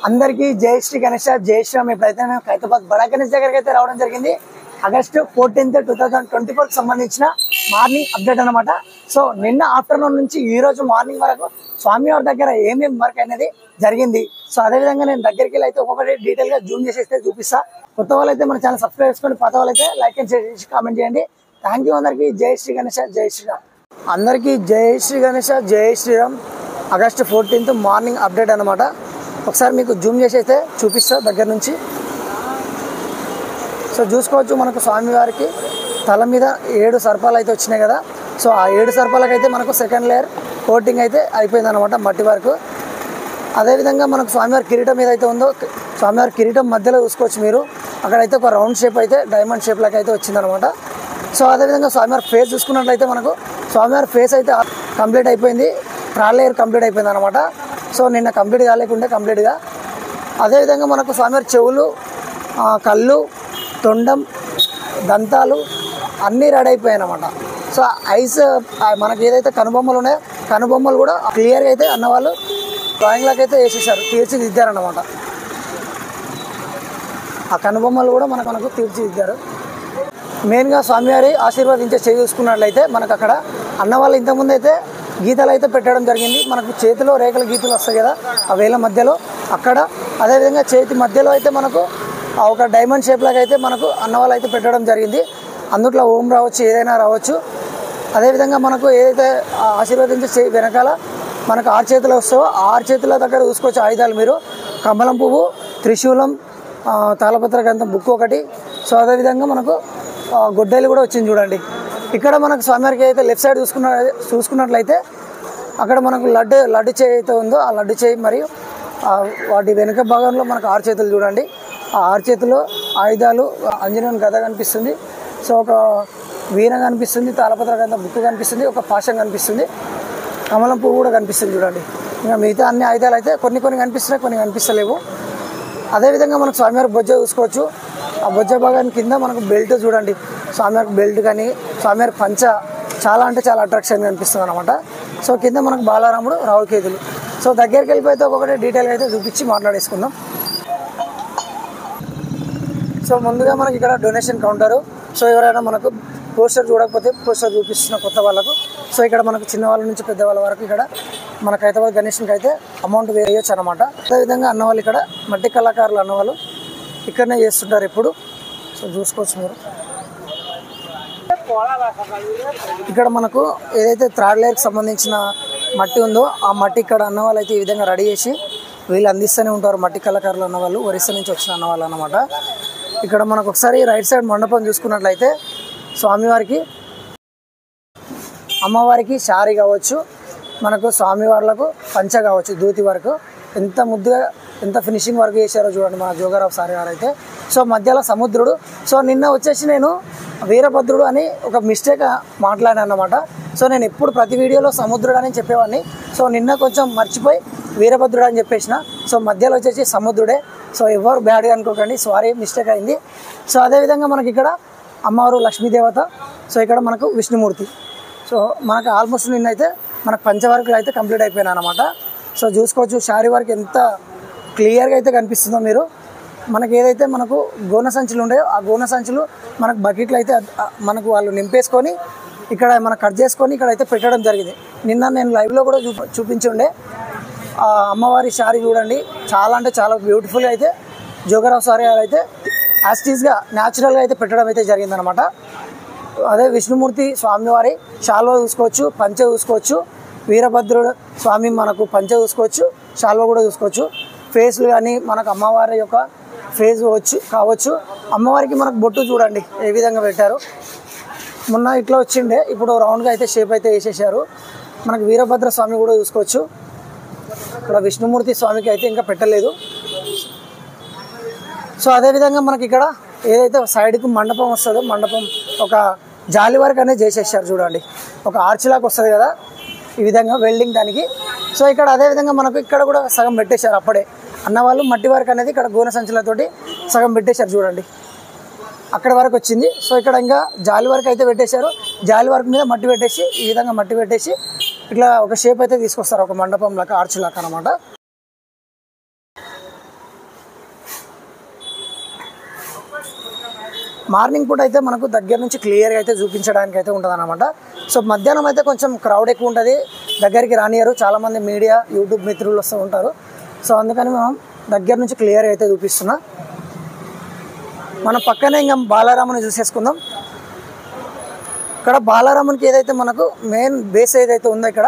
అందరికీ జై శ్రీ గణేష్ జై శ్రీరామ్. ఇప్పుడైతే నేను ఖైరతాబాద్ బడా గణేష్ దగ్గరికి అయితే రావడం జరిగింది. ఆగస్టు 14, 2024 సంబంధించిన మార్నింగ్ అప్డేట్ అనమాట. సో నిన్న ఆఫ్టర్నూన్ నుంచి ఈ రోజు మార్నింగ్ వరకు స్వామివారి దగ్గర ఏమేమి వర్క్ అనేది జరిగింది. సో అదేవిధంగా నేను దగ్గరికి వెళ్ళి అయితే ఒక్కొక్కటి డీటెయిల్ గా జూమ్ చేసేస్తే చూపిస్తా. కొత్త వాళ్ళు అయితే మన ఛానల్ సబ్స్క్రైబ్ చేసుకోండి, పాత వాళ్ళు అయితే లైక్ అండ్ షేర్ చేసి కామెంట్ చేయండి. Thank you. అందరికీ జై శ్రీ గణేష్ జై శ్రీరామ్. అందరికీ జై శ్రీ గణేష్ జై శ్రీరామ్. ఆగస్టు 14 మార్నింగ్ అప్డేట్ అనమాట. ఒకసారి మీకు జూమ్ చేసి అయితే చూపిస్తా దగ్గర నుంచి. సో చూసుకోవచ్చు, మనకు స్వామివారికి తల మీద 7 సర్పాలు అయితే వచ్చినాయి కదా. సో ఆ 7 సర్పాలకైతే మనకు సెకండ్ లేయర్ కోటింగ్ అయితే అయిపోయింది అనమాట, మట్టి వరకు. అదేవిధంగా మనకు స్వామివారి కిరీటం ఏదైతే ఉందో, స్వామివారి కిరీటం మధ్యలో చూసుకోవచ్చు మీరు. అక్కడైతే ఒక రౌండ్ షేప్ అయితే డైమండ్ షేప్ లాగా అయితే వచ్చిందనమాట. సో అదేవిధంగా స్వామివారి ఫేస్ చూసుకున్నట్లయితే మనకు స్వామివారి ఫేస్ అయితే కంప్లీట్ అయిపోయింది, థర్డ్ లేయర్ కంప్లీట్ అయిపోయింది అనమాట. సో నిన్న కంప్లీట్ కాలేకుండే కంప్లీట్గా. అదేవిధంగా మనకు స్వామివారి చెవులు, కళ్ళు, తొండం, దంతాలు అన్నీ రెడీ అయిపోయాయి అనమాట. సో ఐస్ మనకి ఏదైతే కనుబొమ్మలు ఉన్నాయో కనుబొమ్మలు కూడా క్లియర్గా అయితే అన్నవాళ్ళు డ్రాయింగ్లోకి అయితే వేసేసారు, తీర్చిదిద్దారనమాట. ఆ కనుబొమ్మలు కూడా మనకు తీర్చిదిద్దారు. మెయిన్గా స్వామివారి ఆశీర్వాదించే చేయి చూసుకున్నట్లయితే మనకు అక్కడ అన్నవాళ్ళు ఇంతకుముందు అయితే గీతలు అయితే పెట్టడం జరిగింది. మనకు చేతిలో రేఖల గీతలు వస్తాయి కదా, ఆ వేల మధ్యలో అక్కడ. అదేవిధంగా చేతి మధ్యలో అయితే మనకు ఒక డైమండ్ షేప్ లాగా అయితే మనకు అన్నవాళ్ళు అయితే పెట్టడం జరిగింది. అందుట్లో ఓం రావచ్చు, ఏదైనా రావచ్చు. అదేవిధంగా మనకు ఏదైతే ఆశీర్వదించే చేయి వెనకాల మనకు 6 చేతులు వస్తాయో ఆ 6 చేతుల దగ్గర చూసుకోవచ్చు ఆయుధాలు మీరు. కమలం పువ్వు, త్రిశూలం, తాళపత్ర గ్రంథం బుక్ ఒకటి. సో అదేవిధంగా మనకు గొడ్డలి కూడా వచ్చింది చూడండి. ఇక్కడ మనకు స్వామివారికి అయితే లెఫ్ట్ సైడ్ చూసుకున్నట్లయితే అక్కడ మనకు లడ్డు చేయి అయితే ఉందో ఆ లడ్డు చేయి మరియు వాటి వెనుక భాగంలో మనకు 6 చేతులు చూడండి. ఆ 6 చేతుల్లో ఆయుధాలు, ఆంజనేయుని గద కనిపిస్తుంది. సో ఒక వీణ కనిపిస్తుంది, తాళపత్ర గ్రంథం బుక్ కనిపిస్తుంది, ఒక పాశం కనిపిస్తుంది, కమలం పువ్వు కూడా కనిపిస్తుంది చూడండి. ఇంకా మిగతా అన్ని ఆయుధాలు అయితే కొన్ని కనిపిస్తున్నాయి, కొన్ని కనిపిస్తలేవు. అదేవిధంగా మనకు స్వామివారి బొజ్జ చూసుకోవచ్చు. ఆ బొజ్జ భాగాన్ని కింద మనకు బెల్ట్ చూడండి. స్వామివారికి బెల్ట్ కానీ స్వామివారి పంచ చాలా అంటే చాలా అట్రాక్షన్ కనిపిస్తుంది అనమాట. సో కింద మనకు బాలారాముడు, రావుకేతులు. సో దగ్గరికి వెళ్ళిపోతే ఒక్కొక్కటి డీటెయిల్గా అయితే చూపించి మాట్లాడేసుకుందాం. సో ముందుగా మనకి ఇక్కడ డొనేషన్ కౌంటరు. సో ఎవరైనా మనకు పోస్టర్ చూడకపోతే పోస్టర్ చూపిస్తున్న కొత్త వాళ్ళకు. సో ఇక్కడ మనకు చిన్నవాళ్ళ నుంచి పెద్దవాళ్ళ వరకు ఇక్కడ మన ఖైరతాబాద్ గణేష్కి అయితే అమౌంట్ వేయచ్చు అనమాట. అదేవిధంగా అన్నవాళ్ళు ఇక్కడ మట్టి కళాకారులు అన్నవాళ్ళు ఇక్కడనే చేస్తుంటారు ఎప్పుడు. సో చూసుకోవచ్చు మీరు. ఇక్కడ మనకు ఏదైతే థర్డ్ లేయర్కి సంబంధించిన మట్టి ఉందో ఆ మట్టి ఇక్కడ అన్నవాళ్ళు అయితే ఈ విధంగా రెడీ చేసి వీళ్ళు అందిస్తూనే ఉంటారు. మట్టి కళాకారులు అన్నవాళ్ళు ఒరిస్సా నుంచి వచ్చిన అన్నవాళ్ళు అన్నమాట. ఇక్కడ మనకు ఒకసారి రైట్ సైడ్ మండపం చూసుకున్నట్లయితే స్వామివారికి, అమ్మవారికి శారీ కావచ్చు, మనకు స్వామివార్లకు పంచ కావచ్చు, ధూతి వరకు ఎంత ముద్దుగా ఎంత ఫినిషింగ్ వర్క్ చేశారో చూడండి మన జోగారావు సార్ గారు అయితే. సో మధ్యలో సముద్రుడు. సో నిన్న వచ్చేసి నేను వీరభద్రుడు అని ఒక మిస్టేక్ మాట్లాడాను అన్నమాట. సో నేను ఎప్పుడు ప్రతి వీడియోలో సముద్రుడు అని చెప్పేవాడిని. సో నిన్న కొంచెం మర్చిపోయి వీరభద్రుడు అని చెప్పేసిన. సో మధ్యలో వచ్చేసి సముద్రుడే. సో ఎవరు బ్యాడ్గా అనుకోకండి, సారీ మిస్టేక్ అయింది. సో అదేవిధంగా మనకి ఇక్కడ అమ్మవారు లక్ష్మీదేవత. సో ఇక్కడ మనకు విష్ణుమూర్తి. సో మనకు ఆల్మోస్ట్ నిన్నైతే మనకు పంచవర్కులు అయితే కంప్లీట్ అయిపోయినాయి అనమాట. సో చూసుకోవచ్చు శారీ వరకు ఎంత క్లియర్గా అయితే కనిపిస్తుందో మీరు. మనకి ఏదైతే మనకు గోన సంచులు ఉండేవో ఆ గోన సంచులు మనకు బకెట్లు అయితే మనకు వాళ్ళు నింపేసుకొని ఇక్కడ మనకు కట్ చేసుకొని ఇక్కడ అయితే పెట్టడం జరిగింది. నిన్న నేను లైవ్లో కూడా చూపించి ఉండే అమ్మవారి శారీ చూడండి. చాలా అంటే చాలా బ్యూటిఫుల్గా అయితే జోగారావు సార్ గారు అయితే యాస్టీస్గా న్యాచురల్గా అయితే పెట్టడం అయితే జరిగిందనమాట. అదే విష్ణుమూర్తి స్వామివారి శాల్వ చూసుకోవచ్చు, పంచ చూసుకోవచ్చు. వీరభద్రుడు స్వామి మనకు పంచ చూసుకోవచ్చు, శాల్వ కూడా చూసుకోవచ్చు. ఫేస్లు కానీ మనకు అమ్మవారి యొక్క ఫేస్ కావచ్చు. అమ్మవారికి మనకు బొట్టు చూడండి ఏ విధంగా పెట్టారు. మొన్న ఇట్లా వచ్చిండే, ఇప్పుడు రౌండ్గా అయితే షేప్ అయితే వేసేసారు. మనకు వీరభద్ర స్వామి కూడా చూసుకోవచ్చు. ఇక్కడ విష్ణుమూర్తి స్వామికి అయితే ఇంకా పెట్టలేదు. సో అదేవిధంగా మనకి ఇక్కడ ఏదైతే సైడ్కి మండపం వస్తుందో మండపం ఒక జాలి వర్క్ అనేది చేసేసారు చూడండి. ఒక ఆర్చ్ లాగా వస్తుంది కదా ఈ విధంగా వెల్డింగ్ దానికి. సో ఇక్కడ అదేవిధంగా మనకు ఇక్కడ కూడా సగం పెట్టేశారు అప్పుడే అన్నవాళ్ళు. మట్టి వర్క్ అనేది ఇక్కడ గోన సంచులతోటి సగం పెట్టేశారు చూడండి, అక్కడ వరకు వచ్చింది. సో ఇక్కడ ఇంకా జాలి వర్క్ అయితే పెట్టేశారు. జాలి వర్క్ మీద మట్టి పెట్టేసి ఈ విధంగా మట్టి పెట్టేసి ఇట్లా ఒక షేప్ అయితే తీసుకొస్తారు, ఒక మండపం లాగా ఆర్చ్ లాగా అనమాట. మార్నింగ్ పూట అయితే మనకు దగ్గర నుంచి క్లియర్గా అయితే చూపించడానికి అయితే ఉంటుంది అనమాట. సో మధ్యాహ్నం అయితే కొంచెం క్రౌడ్ ఎక్కువ ఉంటుంది, దగ్గరికి రానియరు, చాలామంది మీడియా యూట్యూబ్ మిత్రులు వస్తూ ఉంటారు. సో అందుకని మనం దగ్గర నుంచి క్లియర్గా అయితే చూపిస్తున్నా. మనం పక్కనే ఇంకా బాలారాముని చూసేసుకుందాం. ఇక్కడ బాలారామునికి ఏదైతే మనకు మెయిన్ బేస్ ఏదైతే ఉందో ఇక్కడ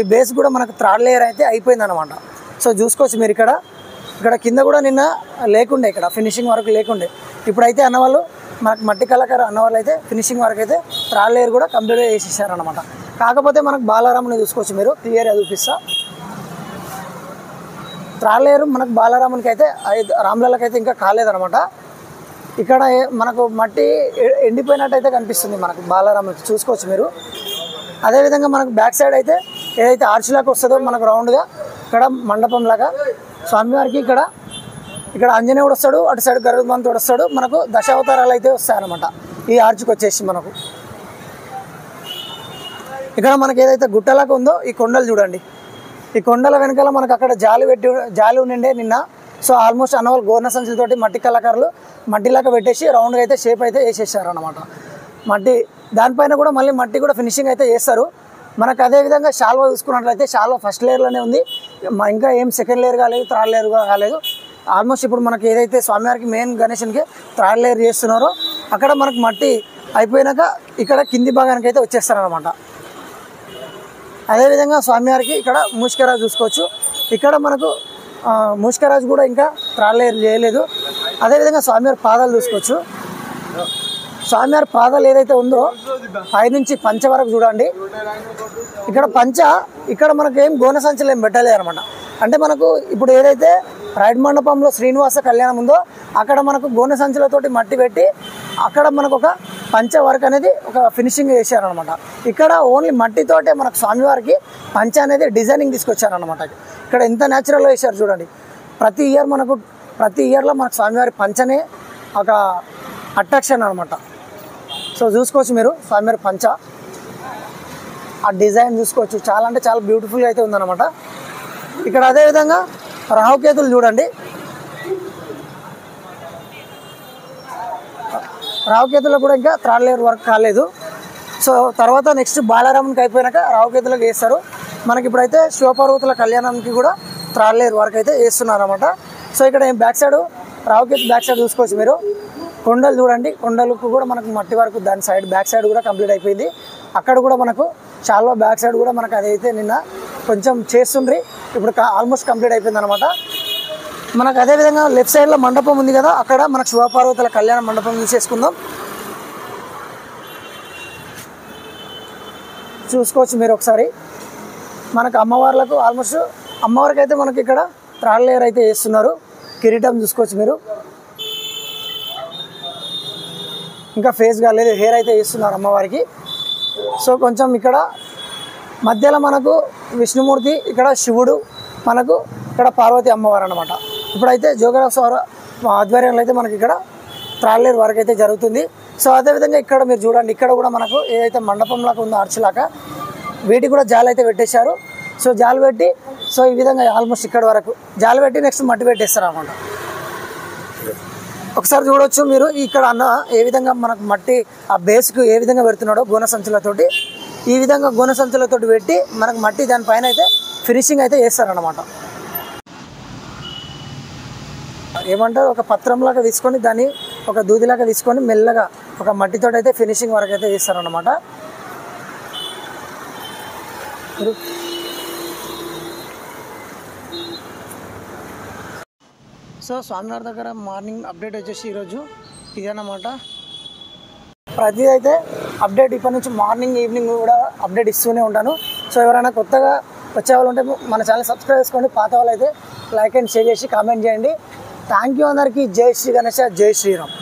ఈ బేస్ కూడా మనకు థర్డ్ లేయర్ అయితే అయిపోయింది అనమాట. సో చూసుకోవచ్చు మీరు ఇక్కడ కింద కూడా నిన్న లేకుండే, ఇక్కడ ఫినిషింగ్ వరకు లేకుండే. ఇప్పుడైతే అన్నవాళ్ళు మనకు మట్టి కళాకారు అన్నవాళ్ళు అయితే ఫినిషింగ్ వరకు అయితే థర్డ్ లేయర్ కూడా కంప్లీట్గా చేసేసారనమాట. కాకపోతే మనకు బాలారాముని చూసుకోవచ్చు మీరు, క్లియర్గా చూపిస్తా. థర్డ్ లేయర్ మనకు బాలారామునికి అయితే రామ్లల్లకి అయితే ఇంకా కాలేదనమాట. ఇక్కడ మనకు మట్టి ఎండిపోయినట్టు అయితే కనిపిస్తుంది మనకు బాలారామునికి, చూసుకోవచ్చు మీరు. అదేవిధంగా మనకు బ్యాక్ సైడ్ అయితే ఏదైతే ఆర్చ్ లాగా వస్తుందో మనకు రౌండ్గా ఇక్కడ మండపం లాగా స్వామివారికి ఇక్కడ ఆంజనేయుడు వస్తాడు, అటు సైడ్ గరుత్మంతుడు వస్తాడు, మనకు దశావతారాలు అయితే వస్తాయన్నమాట ఈ ఆర్చ్కి వచ్చేసి. మనకు ఇక్కడ మనకి ఏదైతే గుట్టలాగా ఉందో ఈ కొండలు చూడండి, ఈ కొండల వెనకాల మనకు అక్కడ జాలి ఉండే నిన్న. సో ఆల్మోస్ట్ అన్నవాళ్ళు గోర్ణ సంచులతోటి మట్టి కళాకారులు మట్టిలాగా పెట్టేసి రౌండ్గా అయితే షేప్ అయితే వేసేసారు అనమాట. మట్టి దానిపైన కూడా మళ్ళీ మట్టి కూడా ఫినిషింగ్ అయితే చేస్తారు. మనకు అదేవిధంగా షాల్వా చూసుకున్నట్లయితే షాల్వా ఫస్ట్ లేయర్లోనే ఉంది, ఇంకా ఏం సెకండ్ లేయర్ కాలేదు, థర్డ్ లేయర్ కాలేదు. ఆల్మోస్ట్ ఇప్పుడు మనకి ఏదైతే స్వామివారికి మెయిన్ గణేషన్కి థర్డ్ లేయర్ చేస్తున్నారో అక్కడ మనకు మట్టి అయిపోయినాక ఇక్కడ కింది భాగానికి అయితే వచ్చేస్తారనమాట. అదేవిధంగా స్వామివారికి ఇక్కడ మూషికరాజు చూసుకోవచ్చు, ఇక్కడ మనకు మూషికరాజు కూడా ఇంకా థర్డ్ లేయర్ చేయలేదు. అదేవిధంగా స్వామివారి పాదాలు చూసుకోవచ్చు, స్వామివారి పాదాలు ఏదైతే ఉందో పైనుంచి పంచ వరకు చూడండి. ఇక్కడ మనకు ఏం గోనె సంచులు ఏం పెట్టలేదు అనమాట. అంటే మనకు ఇప్పుడు ఏదైతే రైడ్ మండపంలో శ్రీనివాస కళ్యాణం ఉందో అక్కడ మనకు గోనె సంచులతోటి మట్టి పెట్టి అక్కడ మనకు ఒక పంచ వర్క్ అనేది ఒక ఫినిషింగ్ చేశారనమాట. ఇక్కడ ఓన్లీ మట్టితోటే మనకు స్వామివారికి పంచ అనేది డిజైనింగ్ తీసుకొచ్చారనమాట. ఇక్కడ ఎంత న్యాచురల్గా వేశారు చూడండి. ప్రతి ఇయర్లో మనకు స్వామివారి పంచనే ఒక అట్రాక్షన్ అనమాట. సో చూసుకోవచ్చు మీరు స్వామివారి పంచ ఆ డిజైన్ చూసుకోవచ్చు, చాలా అంటే చాలా బ్యూటిఫుల్గా అయితే ఉందన్నమాట. ఇక్కడ అదేవిధంగా రాహుకేతులు చూడండి, రాహుకేతులు కూడా ఇంకా థర్డ్ లేయర్ వర్క్ కాలేదు. సో తర్వాత నెక్స్ట్ బాలారామునికి అయిపోయినాక రాహుకేతులకు వేస్తారు. మనకి ఇప్పుడైతే శివపార్వతుల కళ్యాణానికి కూడా థర్డ్ లేయర్ వర్క్ అయితే వేస్తున్నారు అనమాట. సో ఇక్కడ back side Rahu Ketu back side చూసుకోవచ్చు మీరు, కొండలు చూడండి, కొండలకు కూడా మనకు మట్టి వరకు దాని సైడ్ బ్యాక్ సైడ్ కూడా కంప్లీట్ అయిపోయింది. అక్కడ కూడా మనకు చాలా బ్యాక్ సైడ్ కూడా మనకు అదైతే నిన్న కొంచెం చేస్తుండ్రి, ఇప్పుడు ఆల్మోస్ట్ కంప్లీట్ అయిపోయింది అనమాట. మనకు అదేవిధంగా లెఫ్ట్ సైడ్లో మండపం ఉంది కదా, అక్కడ మనకు శివపార్వతుల కళ్యాణ మండపం చూసేసుకుందాం. చూసుకోవచ్చు మీరు ఒకసారి. మనకు అమ్మవార్లకు ఆల్మోస్ట్ అమ్మవారికి అయితే మనకి ఇక్కడ థర్డ్ లేయర్ అయితే వేస్తున్నారు. కిరీటం చూసుకోవచ్చు మీరు, ఇంకా ఫేస్ కాలేదు, హెయిర్ అయితే వేస్తున్నారు అమ్మవారికి. సో కొంచెం ఇక్కడ మధ్యలో మనకు విష్ణుమూర్తి, ఇక్కడ శివుడు, మనకు ఇక్కడ పార్వతి అమ్మవారు అనమాట. ఇప్పుడైతే జోగరావు సార్ ఆధ్వర్యంలో అయితే మనకి ఇక్కడ థర్డ్ లేయర్ వర్క్ అయితే జరుగుతుంది. సో అదేవిధంగా ఇక్కడ మీరు చూడండి, ఇక్కడ కూడా మనకు ఏదైతే మండపంలాగా ఉందో ఆర్చిలాగా వీటికి కూడా జాలి అయితే పెట్టేశారు. సో జాలి పెట్టి సో ఈ విధంగా ఆల్మోస్ట్ ఇక్కడ వరకు జాలి పెట్టి నెక్స్ట్ మట్టి పెట్టేస్తారు అనమాట. ఒకసారి చూడవచ్చు మీరు, ఇక్కడ అన్న ఏ విధంగా మనకు మట్టి ఆ బేస్కు ఏ విధంగా పెడుతున్నాడో గోనె సంచులతోటి, ఈ విధంగా గోనె సంచులతోటి పెట్టి మనకు మట్టి దానిపైన అయితే ఫినిషింగ్ అయితే చేస్తారనమాట. ఏమంటారు, ఒక పత్రంలాగా తీసుకొని దాన్ని ఒక దూదిలాగా తీసుకొని మెల్లగా ఒక మట్టితో అయితే ఫినిషింగ్ వరకు అయితే చేస్తారనమాట. సో స్వామివారి దగ్గర మార్నింగ్ అప్డేట్ వచ్చేసి ఈరోజు ఇదన్నమాట. ప్రతిదీ అయితే అప్డేట్ ఇప్పటి నుంచి మార్నింగ్ ఈవినింగ్ కూడా అప్డేట్ ఇస్తూనే ఉంటాను. సో ఎవరైనా కొత్తగా వచ్చే వాళ్ళు ఉంటే మన ఛానల్ సబ్స్క్రైబ్ చేసుకోండి, పాత వాళ్ళు అయితే లైక్ అండ్ షేర్ చేసి కామెంట్ చేయండి. థ్యాంక్ యూ అందరికీ. జై శ్రీ గణేష, జై శ్రీరామ్.